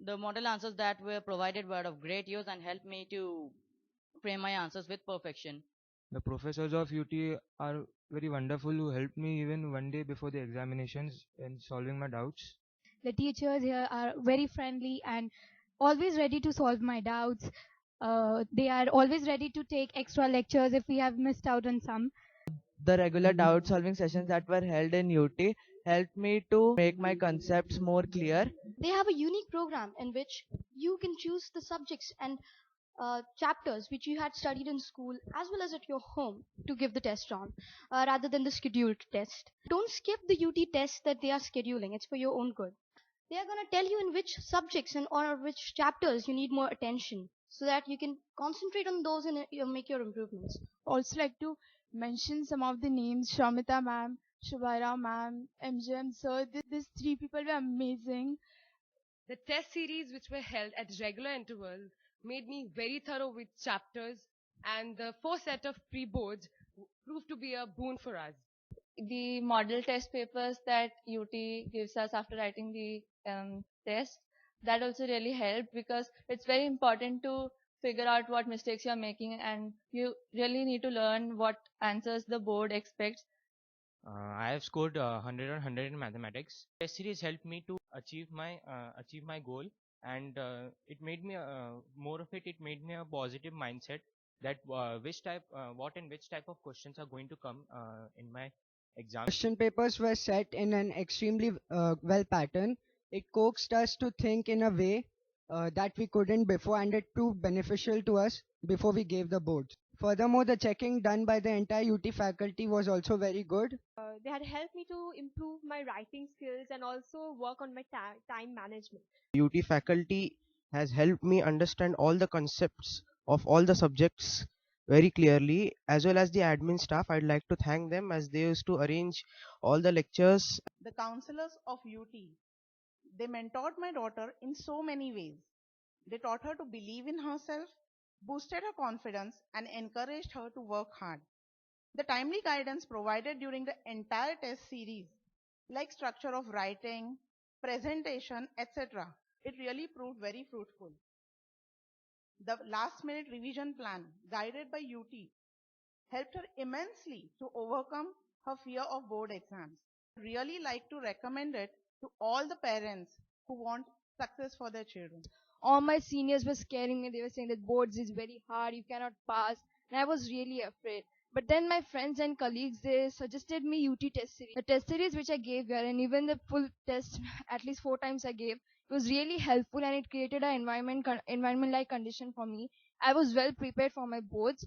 The model answers that were provided were of great use and helped me to frame my answers with perfection. The professors of UT are very wonderful who helped me even one day before the examinations in solving my doubts. The teachers here are very friendly and always ready to solve my doubts. They are always ready to take extra lectures if we have missed out on some. The regular doubt solving sessions that were held in UT helped me to make my concepts more clear. They have a unique program in which you can choose the subjects and chapters which you had studied in school as well as at your home to give the test on, rather than the scheduled test. Don't skip the UT test that they are scheduling. It's for your own good. They are going to tell you in which subjects and or which chapters you need more attention so that you can concentrate on those and make your improvements. Also like to mention some of the names: Shamita ma'am, Shubhara ma'am, MJM sir. These three people were amazing. The test series, which were held at regular intervals, made me very thorough with chapters, and the four set of pre-boards proved to be a boon for us. The model test papers that UT gives us after writing the test, that also really helped because it's very important to figure out what mistakes you're making, and you really need to learn what answers the board expects. I have scored 100 on 100 in mathematics. Test series helped me to achieve my goal, and it made me more of it. It made me a positive mindset that what and which type of questions are going to come in my exam. Question papers were set in an extremely well pattern. It coaxed us to think in a way that we couldn't before, and it proved beneficial to us before we gave the boards. Furthermore, the checking done by the entire UT faculty was also very good. They had helped me to improve my writing skills and also work on my time management. UT faculty has helped me understand all the concepts of all the subjects very clearly, as well as the admin staff. I'd like to thank them as they used to arrange all the lectures. The counselors of UT, they mentored my daughter in so many ways. They taught her to believe in herself, boosted her confidence, and encouraged her to work hard. The timely guidance provided during the entire test series, like structure of writing, presentation, etc., it really proved very fruitful. The last minute revision plan guided by UT helped her immensely to overcome her fear of board exams. Really like to recommend it to all the parents who want success for their children. All my seniors were scaring me. They were saying that boards is very hard, you cannot pass. And I was really afraid. But then my friends and colleagues, they suggested me UT test series. The test series which I gave here, and even the full test, at least 4 times I gave, it was really helpful and it created an environment-like condition for me. I was well prepared for my boards.